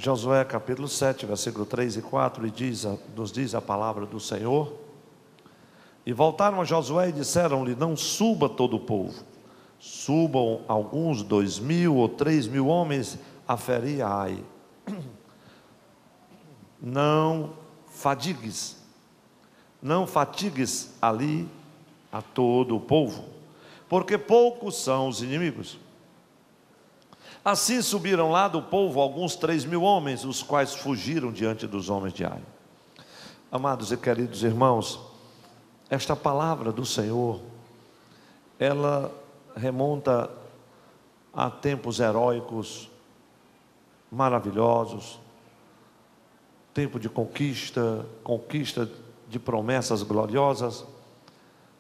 Josué capítulo 7, versículo 3 e 4, nos diz a palavra do Senhor. E voltaram a Josué e disseram-lhe: não suba todo o povo, subam alguns 2.000 ou 3.000 homens a ferir a Ai. Não fatigues ali a todo o povo, porque poucos são os inimigos. Assim subiram lá do povo alguns 3.000 homens, os quais fugiram diante dos homens de Ai. Amados e queridos irmãos, esta palavra do Senhor, ela remonta a tempos heróicos, maravilhosos, tempo de conquista de promessas gloriosas.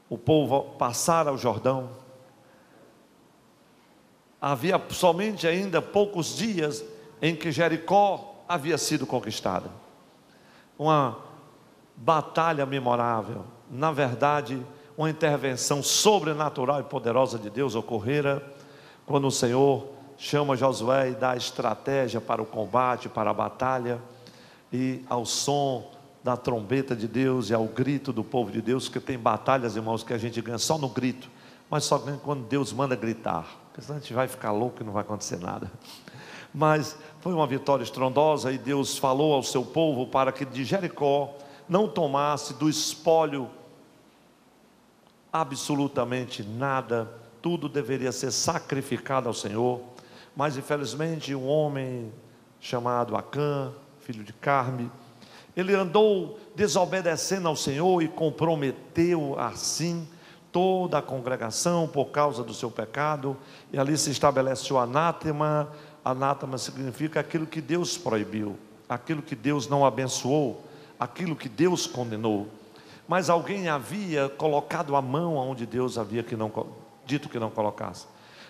O povo passara o Jordão. Havia somente ainda poucos dias em que Jericó havia sido conquistada. Uma batalha memorável, na verdade, uma intervenção sobrenatural e poderosa de Deus ocorrera quando o Senhor chama Josué e dá estratégia para o combate, para a batalha, e ao som da trombeta de Deus e ao grito do povo de Deus, que tem batalhas, irmãos, que a gente ganha só no grito, mas só ganha quando Deus manda gritar, porque senão a gente vai ficar louco e não vai acontecer nada. Mas foi uma vitória estrondosa, e Deus falou ao seu povo para que de Jericó não tomasse do espólio absolutamente nada, tudo deveria ser sacrificado ao Senhor. Mas infelizmente um homem chamado Acã, filho de Carme, ele andou desobedecendo ao Senhor e comprometeu assim toda a congregação por causa do seu pecado, e ali se estabelece o anátema. Anátema significa aquilo que Deus proibiu, aquilo que Deus não abençoou, aquilo que Deus condenou. Mas alguém havia colocado a mão onde Deus havia dito que não colocasse.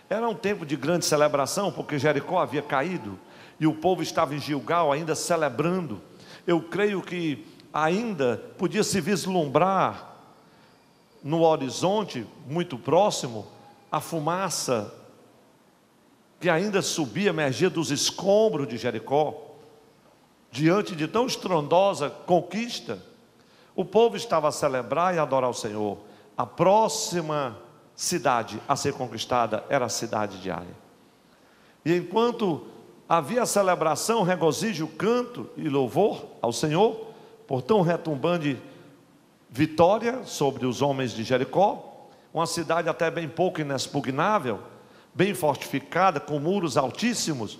Era um tempo de grande celebração, porque Jericó havia caído e o povo estava em Gilgal ainda celebrando. Eu creio que ainda podia se vislumbrar no horizonte muito próximo a fumaça que ainda subia, emergia dos escombros de Jericó. Diante de tão estrondosa conquista, o povo estava a celebrar e adorar o Senhor. A próxima cidade a ser conquistada era a cidade de Ai. E enquanto havia celebração, regozijo, canto e louvor ao Senhor por tão retumbante vitória sobre os homens de Jericó, uma cidade até bem pouco inexpugnável, bem fortificada, com muros altíssimos.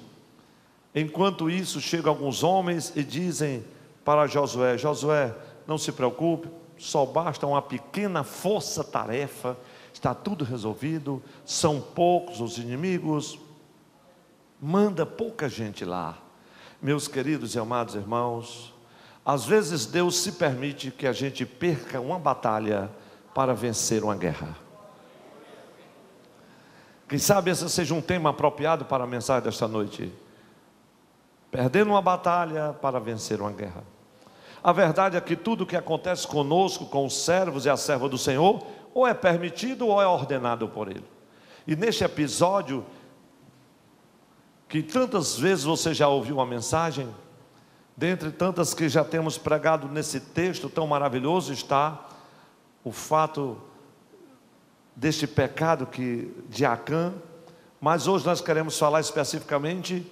Enquanto isso, chegam alguns homens e dizem para Josué: Josué, não se preocupe, só basta uma pequena força-tarefa, está tudo resolvido, são poucos os inimigos, manda pouca gente lá. Meus queridos e amados irmãos, às vezes Deus se permite que a gente perca uma batalha para vencer uma guerra. Quem sabe esse seja um tema apropriado para a mensagem desta noite: perdendo uma batalha para vencer uma guerra. A verdade é que tudo o que acontece conosco, com os servos e a serva do Senhor, ou é permitido ou é ordenado por Ele. E neste episódio, que tantas vezes você já ouviu uma mensagem, dentre tantas que já temos pregado nesse texto tão maravilhoso, está o fato deste pecado de Acã. Mas hoje nós queremos falar especificamente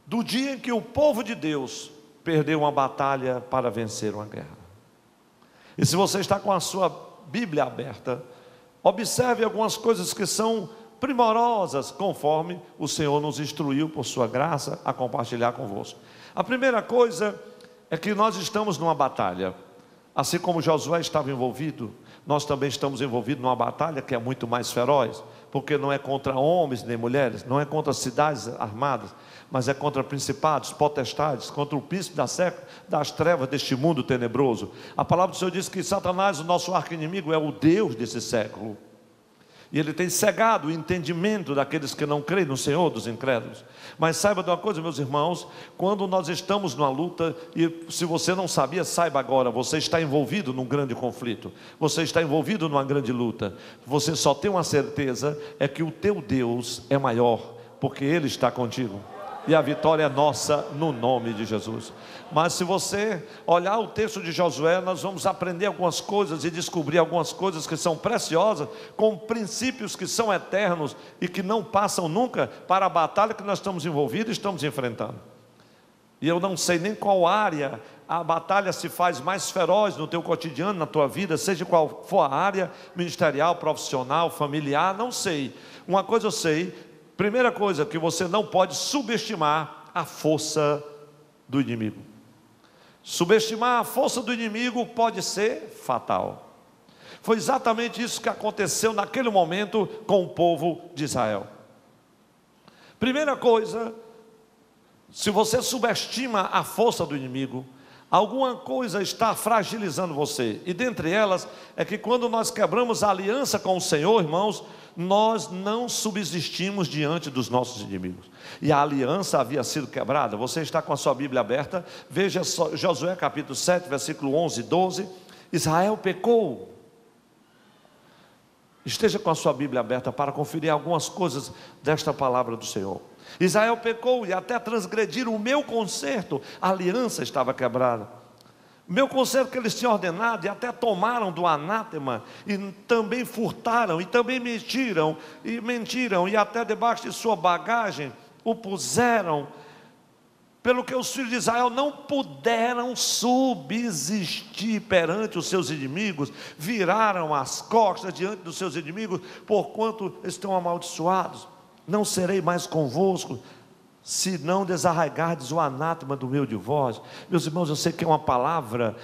do dia em que o povo de Deus perdeu uma batalha para vencer uma guerra. E se você está com a sua Bíblia aberta, observe algumas coisas que são primorosas, conforme o Senhor nos instruiu por sua graça a compartilhar convosco. A primeira coisa é que nós estamos numa batalha. Assim como Josué estava envolvido, nós também estamos envolvidos numa batalha que é muito mais feroz, porque não é contra homens nem mulheres, não é contra cidades armadas, mas é contra principados, potestades, contra o príncipe das trevas deste mundo tenebroso. A palavra do Senhor diz que Satanás, o nosso arqui-inimigo, é o Deus desse século, e ele tem cegado o entendimento daqueles que não creem no Senhor, dos incrédulos. Mas saiba de uma coisa, meus irmãos, quando nós estamos numa luta, e se você não sabia, saiba agora, você está envolvido num grande conflito, você está envolvido numa grande luta. Você só tem uma certeza, é que o teu Deus é maior, porque Ele está contigo. e a vitória é nossa no nome de Jesus. Mas se você olhar o texto de Josué, nós vamos aprender algumas coisas e descobrir algumas coisas que são preciosas, com princípios que são eternos e que não passam nunca para a batalha que nós estamos envolvidos e estamos enfrentando. E eu não sei nem qual área a batalha se faz mais feroz no teu cotidiano, na tua vida, seja qual for a área, ministerial, profissional, familiar, não sei. Uma coisa eu sei, primeira coisa, que você não pode subestimar a força do inimigo. Subestimar a força do inimigo pode ser fatal. Foi exatamente isso que aconteceu naquele momento com o povo de Israel. Primeira coisa, se você subestima a força do inimigo, alguma coisa está fragilizando você, e dentre elas é que quando nós quebramos a aliança com o Senhor, irmãos, nós não subsistimos diante dos nossos inimigos, e a aliança havia sido quebrada. Você está com a sua Bíblia aberta, veja Josué capítulo 7, versículo 11 e 12, Israel pecou. Esteja com a sua Bíblia aberta para conferir algumas coisas desta palavra do Senhor. Israel pecou e até transgrediram o meu concerto, a aliança estava quebrada. Meu concerto que eles tinham ordenado, e até tomaram do anátema, e também furtaram, e também mentiram, e até debaixo de sua bagagem o puseram, pelo que os filhos de Israel não puderam subsistir perante os seus inimigos, viraram as costas diante dos seus inimigos, porquanto estão amaldiçoados. Não serei mais convosco, se não desarraigardes o anátema do meio de vós. Meus irmãos, eu sei que é uma palavra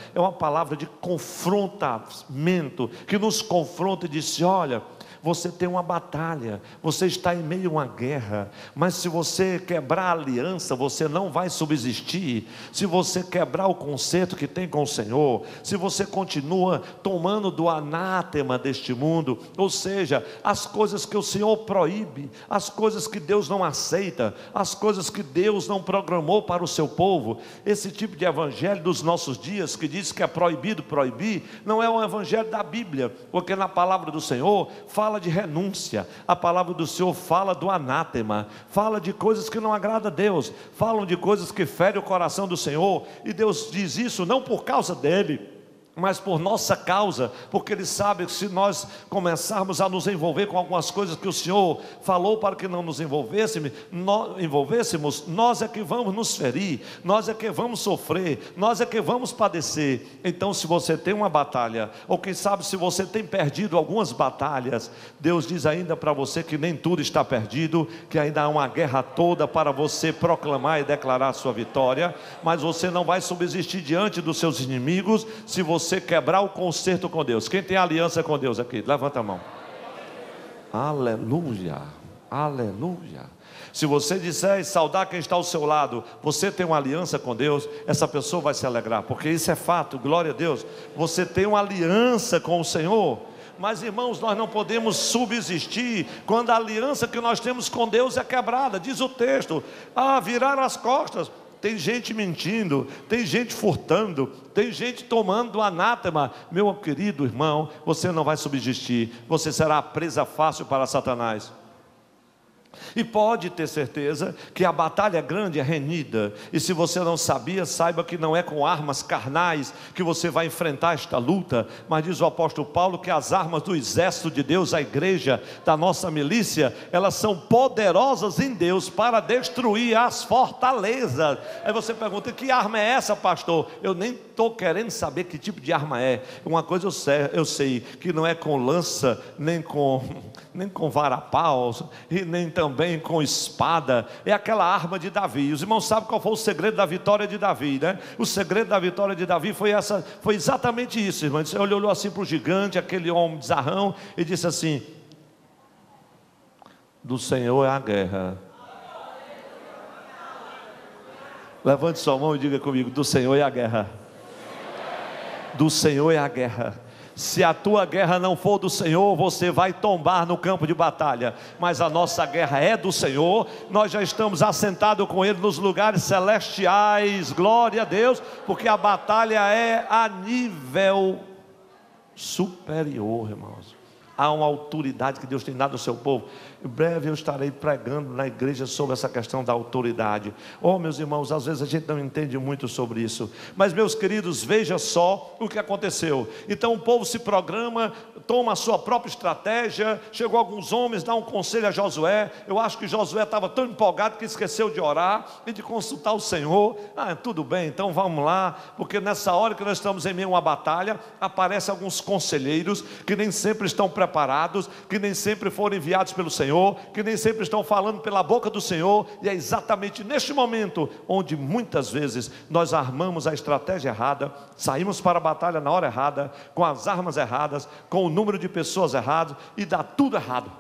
de confrontamento, que nos confronta e disse: olha, você tem uma batalha, você está em meio a uma guerra, mas se você quebrar a aliança, você não vai subsistir. Se você quebrar o concerto que tem com o Senhor, se você continua tomando do anátema deste mundo, ou seja, as coisas que o Senhor proíbe, as coisas que Deus não aceita, as coisas que Deus não programou para o seu povo, esse tipo de evangelho dos nossos dias, que diz que é proibido proibir, não é um evangelho da Bíblia, porque na palavra do Senhor fala de renúncia, a palavra do Senhor fala do anátema, fala de coisas que não agradam a Deus, falam de coisas que ferem o coração do Senhor, e Deus diz isso não por causa dele, mas por nossa causa, porque Ele sabe que se nós começarmos a nos envolver com algumas coisas que o Senhor falou para que não nos envolvêssemos, nós é que vamos nos ferir, nós é que vamos sofrer, nós é que vamos padecer. Então, se você tem uma batalha, ou quem sabe se você tem perdido algumas batalhas, Deus diz ainda para você que nem tudo está perdido, que ainda há uma guerra toda para você proclamar e declarar a sua vitória, mas você não vai subsistir diante dos seus inimigos, se você quebrar o concerto com Deus. Quem tem aliança com Deus aqui? Levanta a mão. Aleluia, aleluia. Se você disser e saudar quem está ao seu lado, você tem uma aliança com Deus, essa pessoa vai se alegrar, porque isso é fato, glória a Deus. Você tem uma aliança com o Senhor. Mas irmãos, nós não podemos subsistir quando a aliança que nós temos com Deus é quebrada. Diz o texto: virar as costas. Tem gente mentindo, tem gente furtando, tem gente tomando do anátema. Meu querido irmão, você não vai subsistir, você será presa fácil para Satanás. E pode ter certeza que a batalha grande é renhida, e se você não sabia, saiba que não é com armas carnais que você vai enfrentar esta luta, mas diz o apóstolo Paulo que as armas do exército de Deus, a igreja, da nossa milícia, elas são poderosas em Deus para destruir as fortalezas. Aí você pergunta: que arma é essa, pastor? Eu nem estou querendo saber que tipo de arma é. Uma coisa eu sei, que não é com lança, nem com vara-paus, e nem também com espada, é aquela arma de Davi. Os irmãos sabem qual foi o segredo da vitória de Davi, né? O segredo da vitória de Davi foi exatamente isso, irmão. Ele olhou assim para o gigante, aquele homem bizarrão, e disse assim: do Senhor é a guerra. Levante sua mão e diga comigo: do Senhor é a guerra. Do Senhor é a guerra. Se a tua guerra não for do Senhor, você vai tombar no campo de batalha, mas a nossa guerra é do Senhor. Nós já estamos assentados com Ele nos lugares celestiais, glória a Deus, porque a batalha é a nível superior, irmãos. há uma autoridade que Deus tem dado ao seu povo. Em breve eu estarei pregando na igreja sobre essa questão da autoridade. Oh, meus irmãos, às vezes a gente não entende muito sobre isso, mas meus queridos, veja só o que aconteceu. Então o povo se programa, toma a sua própria estratégia. Chegou alguns homens, dá um conselho a Josué. Eu acho que Josué estava tão empolgado que esqueceu de orar e de consultar o Senhor. Tudo bem, então vamos lá, porque nessa hora que nós estamos em meio a uma batalha, aparecem alguns conselheiros que nem sempre estão preparados, que nem sempre foram enviados pelo Senhor, que nem sempre estão falando pela boca do Senhor. E é exatamente neste momento onde muitas vezes nós armamos a estratégia errada, saímos para a batalha na hora errada, com as armas erradas, com o número de pessoas errado, e dá tudo errado.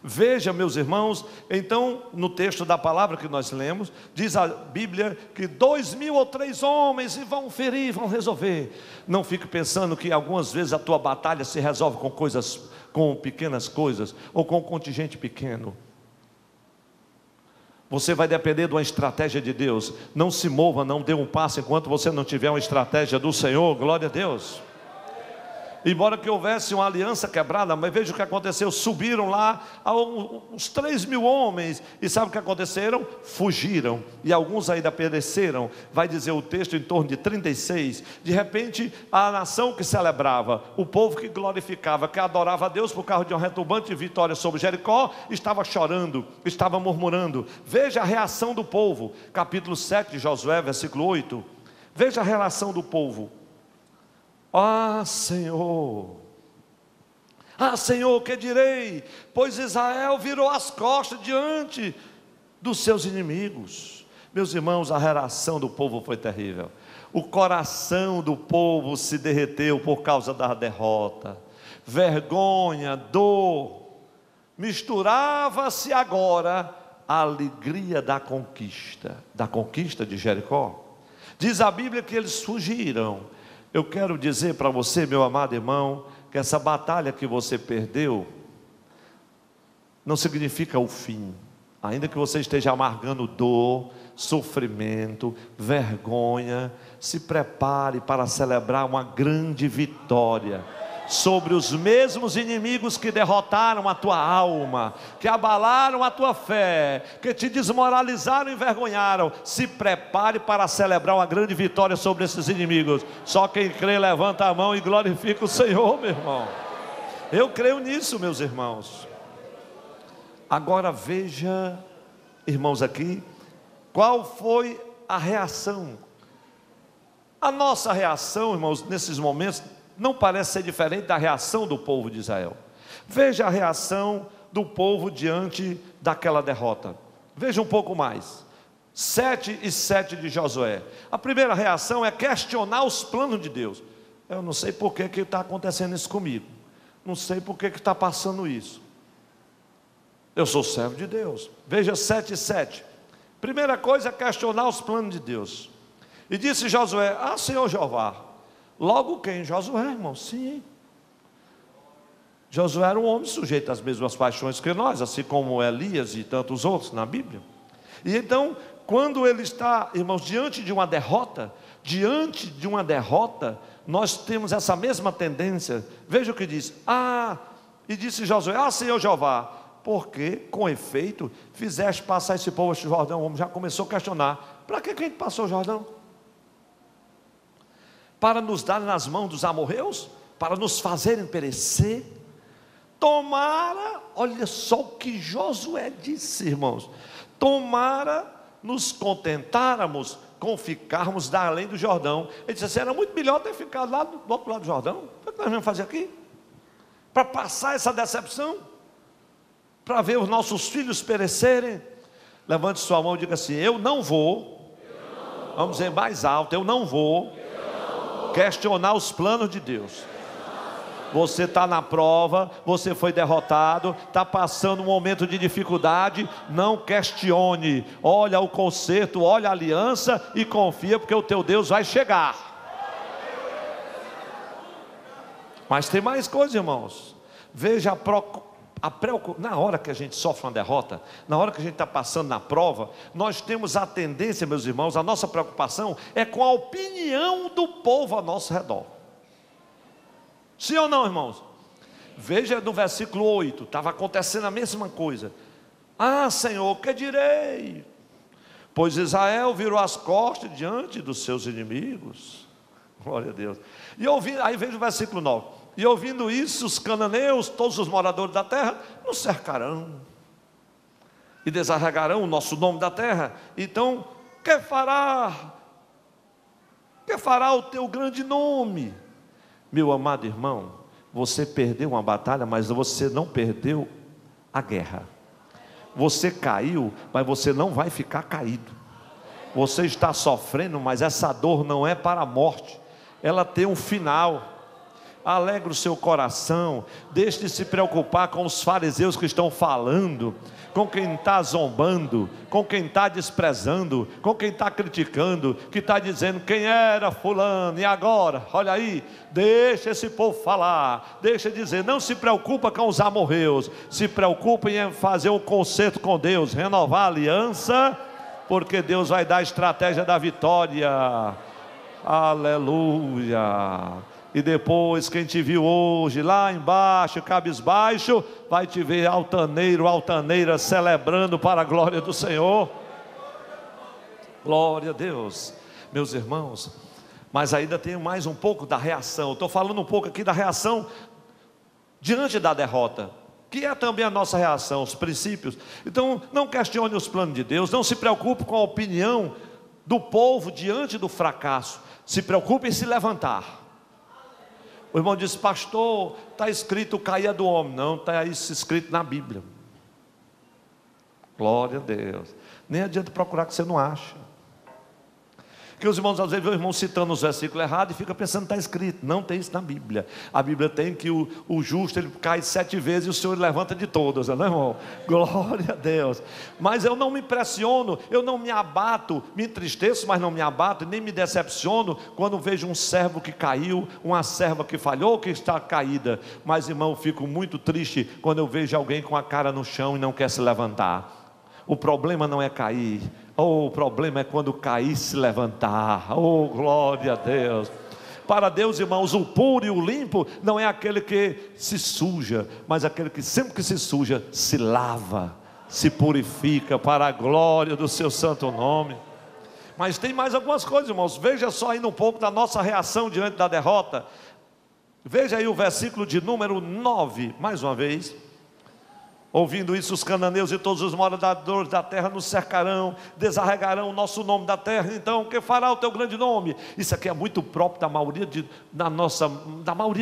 Veja, meus irmãos, então no texto da palavra que nós lemos, diz a Bíblia que 2.000 ou 3 homens e vão ferir, vão resolver. Não fique pensando que algumas vezes a tua batalha se resolve com coisas, com pequenas coisas, ou com um contingente pequeno. Você vai depender de uma estratégia de Deus. Não se mova, não dê um passo enquanto você não tiver uma estratégia do Senhor. Glória a Deus. Embora que houvesse uma aliança quebrada, mas veja o que aconteceu. Subiram lá uns 3.000 homens, e sabe o que aconteceram? Fugiram, e alguns ainda pereceram. Vai dizer o texto em torno de 36. De repente a nação que celebrava, o povo que glorificava, que adorava a Deus por causa de uma retumbante vitória sobre Jericó, estava chorando, estava murmurando. Veja a reação do povo, capítulo 7 de Josué, versículo 8. Veja a reação do povo. Senhor, Senhor, que direi? Pois Israel virou as costas diante dos seus inimigos. Meus irmãos, a reação do povo foi terrível. O coração do povo se derreteu por causa da derrota. Vergonha, dor, misturava-se agora a alegria da conquista de Jericó. Diz a Bíblia que eles fugiram. Eu quero dizer para você, meu amado irmão, que essa batalha que você perdeu não significa o fim. Ainda que você esteja amargando dor, sofrimento, vergonha, se prepare para celebrar uma grande vitória sobre os mesmos inimigos que derrotaram a tua alma, que abalaram a tua fé, que te desmoralizaram e envergonharam. Se prepare para celebrar uma grande vitória sobre esses inimigos. Só quem crê levanta a mão e glorifica o Senhor, meu irmão. Eu creio nisso, meus irmãos. Agora veja, irmãos, aqui, qual foi a reação. A nossa reação, irmãos, nesses momentos não parece ser diferente da reação do povo de Israel. Veja a reação do povo diante daquela derrota. Veja um pouco mais. 7:7 de Josué. A primeira reação é questionar os planos de Deus. Eu não sei por que está acontecendo isso comigo. Não sei por que está passando isso. Eu sou servo de Deus. Veja 7:7. Primeira coisa é questionar os planos de Deus. E disse Josué: Senhor Jeová. Logo quem? Josué, irmão? Sim. Josué era um homem sujeito às mesmas paixões que nós, assim como Elias e tantos outros na Bíblia. E então, quando ele está, irmãos, diante de uma derrota, nós temos essa mesma tendência. Veja o que diz. E disse Josué: Senhor Jeová, porque com efeito fizeste passar esse povo este Jordão. O homem já começou a questionar: para que a gente passou o Jordão? Para nos dar nas mãos dos amorreus? Para nos fazerem perecer? Tomara, olha só o que Josué disse, irmãos: tomara nos contentáramos com ficarmos da além do Jordão. Ele disse assim: era muito melhor ter ficado lá do outro lado do Jordão. O que nós vamos fazer aqui? Para passar essa decepção? Para ver os nossos filhos perecerem? Levante sua mão e diga assim: eu não vou. Vamos dizer mais alto: eu não vou questionar os planos de Deus. Você está na prova, você foi derrotado, está passando um momento de dificuldade, não questione, olha o conserto, olha a aliança e confia, porque o teu Deus vai chegar. Mas tem mais coisa, irmãos. Veja na hora que a gente sofre uma derrota, na hora que a gente está passando na prova, nós temos a tendência, meus irmãos, a nossa preocupação é com a opinião do povo ao nosso redor. Sim ou não, irmãos? Veja no versículo 8, estava acontecendo a mesma coisa. Ah, Senhor, que direi? Pois Israel virou as costas diante dos seus inimigos. Glória a Deus. Aí veja o versículo 9. E ouvindo isso, os cananeus, todos os moradores da terra, nos cercarão e desarraigarão o nosso nome da terra. Então, que fará o teu grande nome? Meu amado irmão, você perdeu uma batalha, mas você não perdeu a guerra. Você caiu, mas você não vai ficar caído. Você está sofrendo, mas essa dor não é para a morte, ela tem um final. Alegre o seu coração, deixe de se preocupar com os fariseus que estão falando, com quem está zombando, com quem está desprezando, com quem está criticando, que está dizendo quem era fulano, e agora, olha aí, deixa esse povo falar, deixa dizer, não se preocupa com os amorreus, se preocupe em fazer um concerto com Deus, renovar a aliança, porque Deus vai dar a estratégia da vitória, aleluia. E depois quem te viu hoje lá embaixo, cabisbaixo, vai te ver altaneiro, altaneira, celebrando para a glória do Senhor. Glória a Deus, meus irmãos. Mas ainda tem mais um pouco da reação. Estou falando um pouco aqui da reação diante da derrota, que é também a nossa reação, os princípios. Então não questione os planos de Deus, não se preocupe com a opinião do povo diante do fracasso. Se preocupe em se levantar. O irmão disse, pastor, está escrito caia do homem. Não, está isso escrito na Bíblia. Glória a Deus. Nem adianta procurar que você não acha. Porque os irmãos às vezes vê o irmão citando os versículos errados e fica pensando que está escrito. Não tem isso na Bíblia. A Bíblia tem que o justo ele cai 7 vezes e o Senhor levanta de todas, não é, irmão? Glória a Deus. Mas eu não me impressiono, eu não me abato, me entristeço, mas não me abato, nem me decepciono quando vejo um servo que caiu, uma serva que falhou, que está caída. Mas, irmão, eu fico muito triste quando eu vejo alguém com a cara no chão e não quer se levantar. O problema não é cair. O problema é quando cair se levantar. Oh, glória a Deus. Para Deus, irmãos, o puro e o limpo não é aquele que se suja, mas aquele que sempre que se suja, se lava, se purifica para a glória do seu santo nome. Mas tem mais algumas coisas, irmãos. Veja só ainda um pouco da nossa reação diante da derrota. Veja aí o versículo de número 9, mais uma vez. Ouvindo isso, os cananeus e todos os moradores da terra nos cercarão, desarraigarão o nosso nome da terra. Então, que fará o teu grande nome? Isso aqui é muito próprio da maioria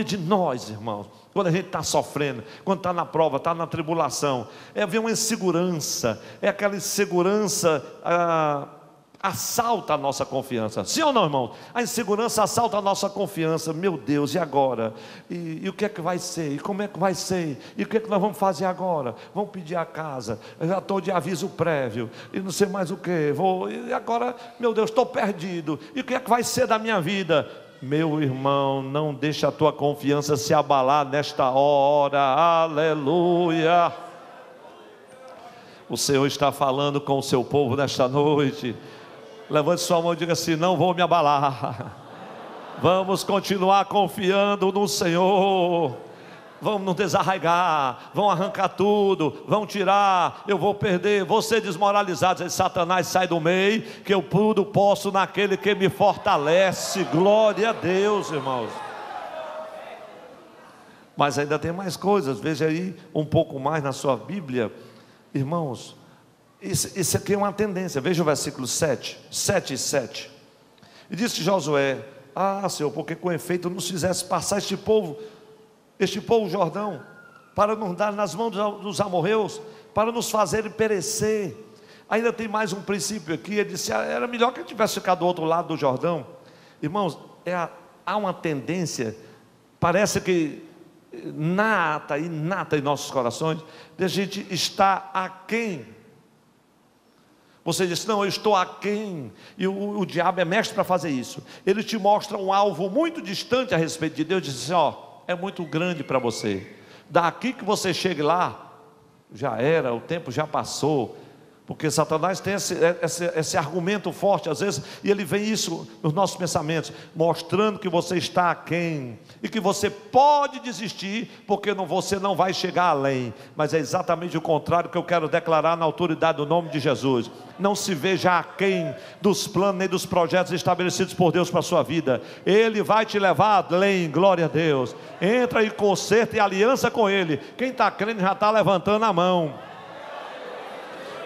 de nós, irmãos. Quando a gente está sofrendo, quando está na prova, está na tribulação, vem uma insegurança, é aquela insegurança assalta a nossa confiança. Sim ou não, irmão? A insegurança assalta a nossa confiança. Meu Deus, e agora? E o que é que vai ser? E como é que vai ser? E o que é que nós vamos fazer agora? Vamos pedir a casa, eu já estou de aviso prévio, e não sei mais o que, e agora, meu Deus, estou perdido, e o que é que vai ser da minha vida? Meu irmão, não deixe a tua confiança se abalar nesta hora, aleluia. O Senhor está falando com o seu povo nesta noite. Levante sua mão e diga assim, não vou me abalar, vamos continuar confiando no Senhor, vamos nos desarraigar, vão arrancar tudo, vão tirar, eu vou perder, vou ser desmoralizado, diz, Satanás sai do meio, que eu tudo posso naquele que me fortalece, glória a Deus, irmãos. Mas ainda tem mais coisas, veja aí um pouco mais na sua Bíblia, irmãos. Isso aqui é uma tendência, veja o versículo 7 e 7. E disse Josué, Senhor, porque com efeito nos fizesse passar este povo Jordão, para nos dar nas mãos dos amorreus, para nos fazerem perecer. Ainda tem mais um princípio aqui, ele disse, era melhor que ele tivesse ficado do outro lado do Jordão. Irmãos, há uma tendência, parece que inata em nossos corações, de a gente estar aquém. Você diz, não, eu estou aquém, e o diabo é mestre para fazer isso. Ele te mostra um alvo muito distante a respeito de Deus, diz assim, é muito grande para você, daqui que você chegue lá, já era, o tempo já passou, Porque Satanás tem esse argumento forte às vezes, e ele vem isso nos nossos pensamentos, mostrando que você está aquém, e que você pode desistir, porque você não vai chegar além. Mas é exatamente o contrário que eu quero declarar na autoridade do nome de Jesus. Não se veja aquém dos planos nem dos projetos estabelecidos por Deus para a sua vida. Ele vai te levar além, glória a Deus. Entra em concerto e aliança com Ele. Quem está crendo já está levantando a mão.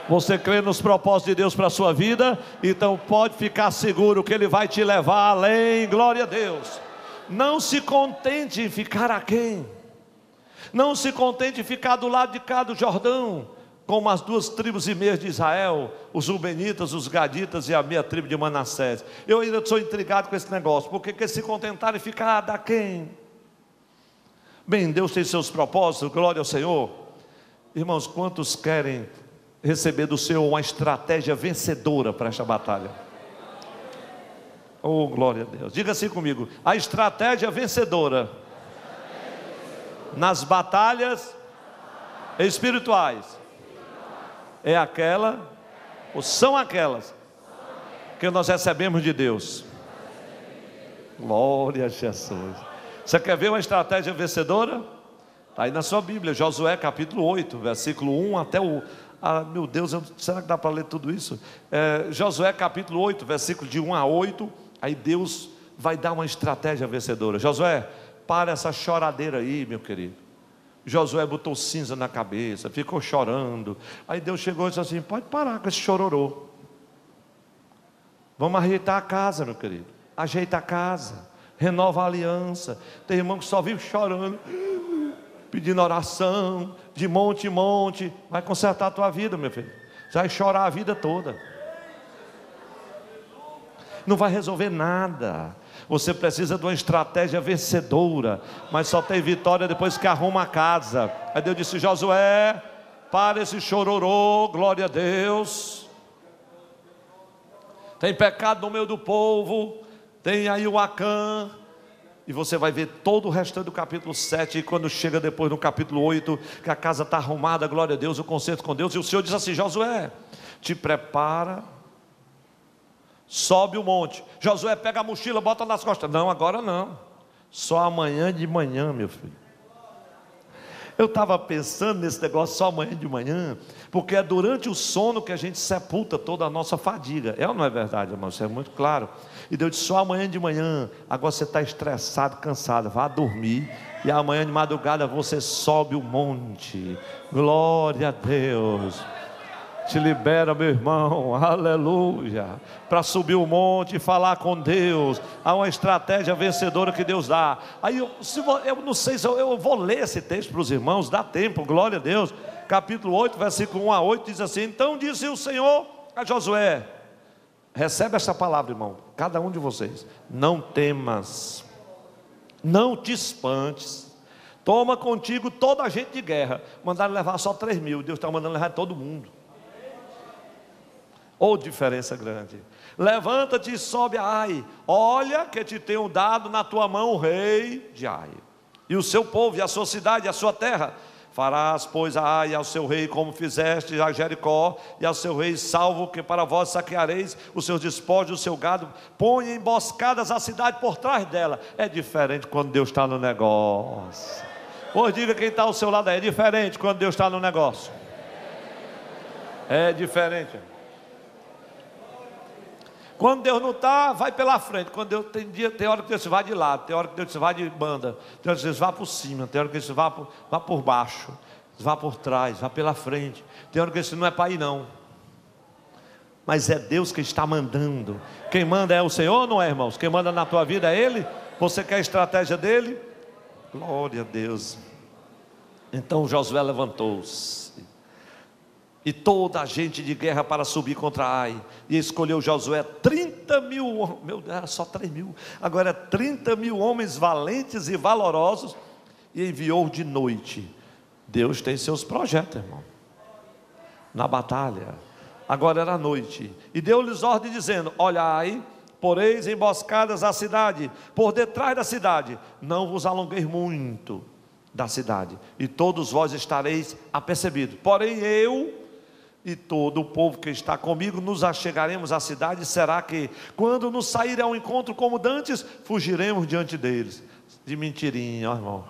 Você crê nos propósitos de Deus para a sua vida? Então pode ficar seguro que Ele vai te levar além, glória a Deus. Não se contente em ficar aquém. Não se contente em ficar do lado de cá do Jordão, como as 2,5 tribos de Israel, os Rubenitas, os Gaditas e a meia tribo de Manassés. Eu ainda sou intrigado com esse negócio, porque quer se contentar em ficar daquém? Bem, Deus tem seus propósitos, glória ao Senhor. Irmãos, quantos querem receber do Senhor uma estratégia vencedora para esta batalha? Oh, glória a Deus. Diga assim comigo: a estratégia vencedora nas batalhas espirituais é aquela, ou são aquelas, que nós recebemos de Deus. Glória a Jesus. Você quer ver uma estratégia vencedora? Está aí na sua Bíblia, Josué capítulo 8, versículo 1 até o... meu Deus, será que dá para ler tudo isso? Josué capítulo 8, versículo de 1 a 8. Aí Deus vai dar uma estratégia vencedora. Josué, para essa choradeira aí, meu querido. Josué botou cinza na cabeça, ficou chorando. Aí Deus chegou e disse assim: pode parar com esse chororô. Vamos ajeitar a casa, meu querido. Ajeita a casa, renova a aliança. Tem irmão que só vive chorando, pedindo oração, de monte em monte. Vai consertar a tua vida, meu filho. Você vai chorar a vida toda, não vai resolver nada. Você precisa de uma estratégia vencedora, mas só tem vitória depois que arruma a casa. Aí Deus disse: Josué, para esse chororô, glória a Deus. Tem pecado no meio do povo, tem aí o Acã. E você vai ver todo o restante do capítulo 7, e quando chega depois no capítulo 8, que a casa está arrumada, glória a Deus, o concerto com Deus. E o Senhor diz assim: Josué, te prepara, sobe o monte. Josué, pega a mochila, bota nas costas. Não, agora não, só amanhã de manhã, meu filho. Eu estava pensando nesse negócio só amanhã de manhã, porque é durante o sono que a gente sepulta toda a nossa fadiga. É ou não é verdade, irmão? Isso é muito claro. E Deus disse: só amanhã de manhã. Agora você está estressado, cansado, vá dormir, e amanhã de madrugada você sobe o monte. Glória a Deus. Te libera, meu irmão, aleluia, para subir o monte e falar com Deus. Há uma estratégia vencedora que Deus dá. Aí eu não sei se eu vou ler esse texto para os irmãos, dá tempo, glória a Deus. Capítulo 8, versículo 1 a 8 diz assim: então disse o Senhor a Josué, recebe essa palavra, irmão, cada um de vocês: não temas, não te espantes, toma contigo toda a gente de guerra. Mandaram levar só 3.000, Deus está mandando levar todo mundo. Ou diferença grande. Levanta-te e sobe a Ai. Olha que te tenho dado na tua mão o rei de Ai, e o seu povo, e a sua cidade, e a sua terra. Farás, pois, a Ai e ao seu rei como fizeste a Jericó, e ao seu rei salvo, que para vós saqueareis os seus despojos, o seu gado. Põe emboscadas a cidade por trás dela. É diferente quando Deus está no negócio. Pois diga quem está ao seu lado: é diferente quando Deus está no negócio. É diferente. Quando Deus não está, vai pela frente. Quando Deus tem hora que Deus se vai de lado, tem hora que Deus se vai de banda, tem hora que Deus vai por cima, tem hora que Deus vai por baixo, vai por trás, vai pela frente. Tem hora que Deus não é para ir não, mas é Deus que está mandando. Quem manda é o Senhor, não é, irmãos? Quem manda na tua vida é Ele. Você quer a estratégia dele? Glória a Deus. Então Josué levantou-se, e toda a gente de guerra para subir contra Ai, e escolheu Josué 30.000, meu Deus, era só 3.000, agora 30.000 homens valentes e valorosos, e enviou de noite. Deus tem seus projetos, irmão, na batalha. Agora era noite, e deu-lhes ordem dizendo: olhai, poreis emboscadas a cidade, por detrás da cidade, não vos alongueis muito da cidade, e todos vós estareis apercebidos. Porém eu e todo o povo que está comigo, nos achegaremos à cidade. Será que, quando nos sair ao encontro como dantes, fugiremos diante deles? De mentirinha, ó irmão.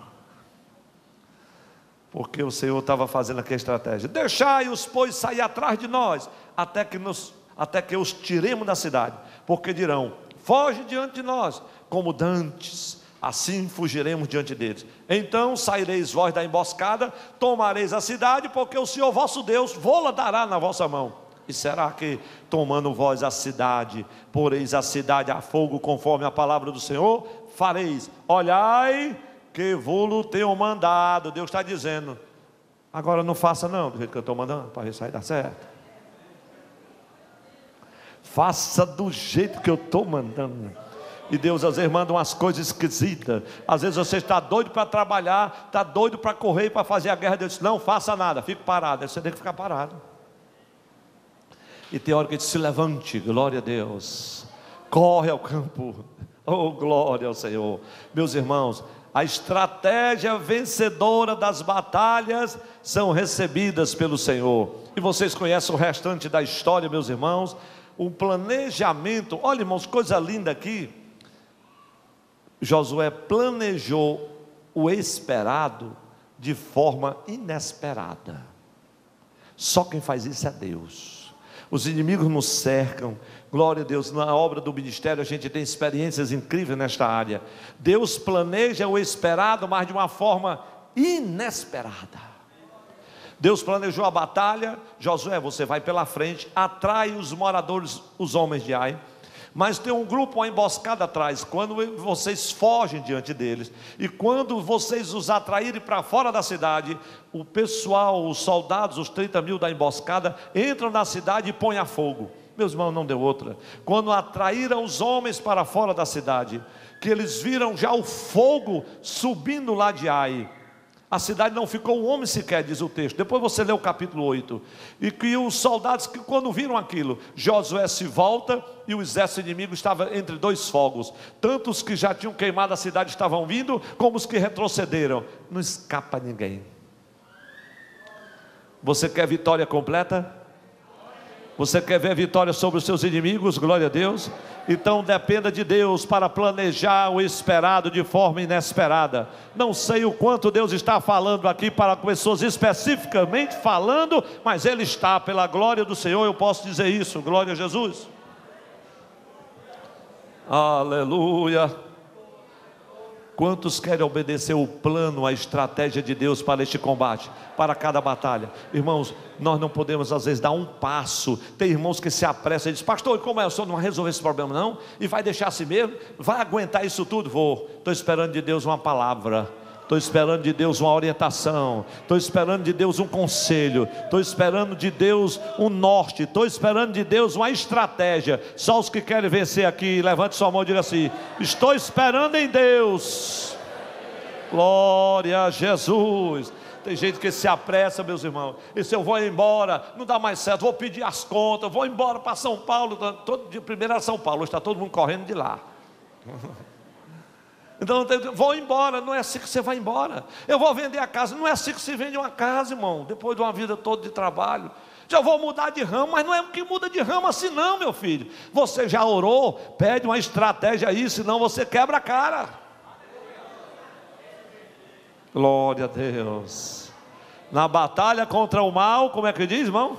Porque o Senhor estava fazendo aqui a estratégia: deixai-os, pois, sair atrás de nós, até que os tiremos da cidade. Porque dirão: foge diante de nós, como dantes, assim fugiremos diante deles. Então saireis vós da emboscada, tomareis a cidade, porque o Senhor vosso Deus vô-la dará na vossa mão. E será que, tomando vós a cidade, poreis a cidade a fogo, conforme a palavra do Senhor? Fareis: olhai que vô-lo tenho mandado. Deus está dizendo: agora não faça não do jeito que eu estou mandando, para ver se vai dar certo. Faça do jeito que eu estou mandando. E Deus às vezes manda umas coisas esquisitas. Às vezes você está doido para trabalhar, está doido para correr e para fazer a guerra. Deus diz: não faça nada, fique parado. Aí você tem que ficar parado. E tem hora que diz: se levante, glória a Deus, corre ao campo, oh glória ao Senhor. Meus irmãos, a estratégia vencedora das batalhas são recebidas pelo Senhor. E vocês conhecem o restante da história, meus irmãos. O planejamento, olha irmãos, coisa linda aqui. Josué planejou o esperado de forma inesperada. Só quem faz isso é Deus. Os inimigos nos cercam. Glória a Deus, na obra do ministério a gente tem experiências incríveis nesta área. Deus planeja o esperado, mas de uma forma inesperada. Deus planejou a batalha. Josué, você vai pela frente, atrai os moradores, os homens de Ai. Mas tem um grupo, uma emboscada atrás. Quando vocês fogem diante deles, e quando vocês os atraírem para fora da cidade, o pessoal, os soldados, os 30 mil da emboscada, entram na cidade e põem a fogo. Meus irmãos, não deu outra. Quando atraíram os homens para fora da cidade, que eles viram já o fogo subindo lá de Ai, a cidade não ficou um homem sequer, diz o texto. Depois você lê o capítulo 8. E que os soldados, que quando viram aquilo, Josué se volta, e o exército inimigo estava entre dois fogos. Tanto os que já tinham queimado a cidade estavam vindo, como os que retrocederam. Não escapa ninguém. Você quer vitória completa? Você quer ver vitória sobre os seus inimigos? Glória a Deus. Então dependa de Deus para planejar o esperado de forma inesperada. Não sei o quanto Deus está falando aqui para pessoas especificamente falando, mas Ele está, pela glória do Senhor, eu posso dizer isso. Glória a Jesus. Aleluia. Quantos querem obedecer o plano, a estratégia de Deus para este combate, para cada batalha? Irmãos, nós não podemos às vezes dar um passo. Tem irmãos que se apressam e dizem: pastor, como é? O senhor não vai resolver esse problema não? E vai deixar assim mesmo? Vai aguentar isso tudo? Vou. Estou esperando de Deus uma palavra. Estou esperando de Deus uma orientação. Estou esperando de Deus um conselho. Estou esperando de Deus um norte. Estou esperando de Deus uma estratégia. Só os que querem vencer aqui, levante sua mão e diga assim: estou esperando em Deus. Glória a Jesus. Tem gente que se apressa, meus irmãos. E se eu vou embora, não dá mais certo, vou pedir as contas, vou embora para São Paulo. Todo dia primeiro era São Paulo, hoje está todo mundo correndo de lá. Então, vou embora. Não é assim que você vai embora. Eu vou vender a casa. Não é assim que se vende uma casa, irmão, depois de uma vida toda de trabalho. Já vou mudar de ramo, mas não é o que muda de ramo assim não, meu filho. Você já orou? Pede uma estratégia aí, senão você quebra a cara. Glória a Deus. Na batalha contra o mal, como é que diz, irmão?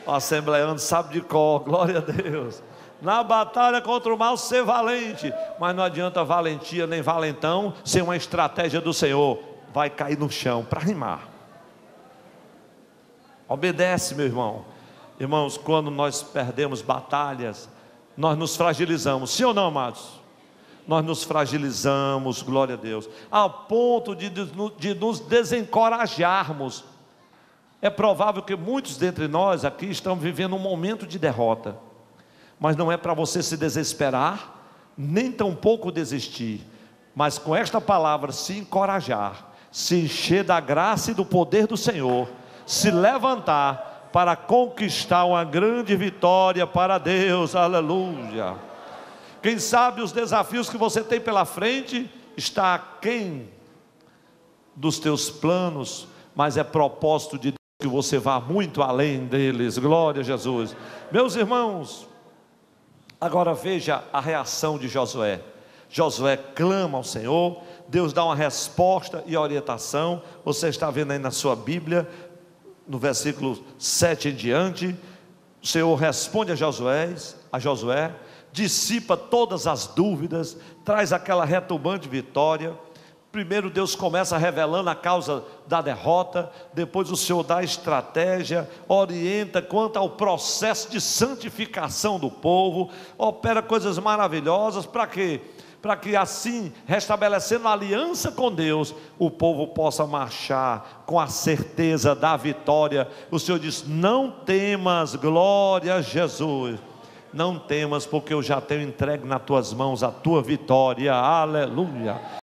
O assembleano sabe de cor. Glória a Deus. Na batalha contra o mal, ser valente. Mas não adianta valentia nem valentão sem uma estratégia do Senhor. Vai cair no chão para rimar. Obedece, meu irmão. Irmãos, quando nós perdemos batalhas, nós nos fragilizamos. Sim ou não, amados? Nós nos fragilizamos, glória a Deus, a ponto de nos desencorajarmos. É provável que muitos dentre nós aqui estão vivendo um momento de derrota. Mas não é para você se desesperar, nem tampouco desistir, mas com esta palavra se encorajar, se encher da graça e do poder do Senhor, se levantar para conquistar uma grande vitória para Deus. Aleluia. Quem sabe os desafios que você tem pela frente está aquém dos teus planos, mas é propósito de que você vá muito além deles. Glória a Jesus. Meus irmãos, agora veja a reação de Josué. Josué clama ao Senhor, Deus dá uma resposta e orientação. Você está vendo aí na sua Bíblia, no versículo 7 em diante, o Senhor responde a Josué, dissipa todas as dúvidas, traz aquela retumbante vitória. Primeiro Deus começa revelando a causa da derrota, depois o Senhor dá a estratégia, orienta quanto ao processo de santificação do povo, opera coisas maravilhosas. Para quê? Para que assim, restabelecendo a aliança com Deus, o povo possa marchar com a certeza da vitória. O Senhor diz: não temas, glória a Jesus, não temas, porque eu já tenho entregue nas tuas mãos a tua vitória. Aleluia.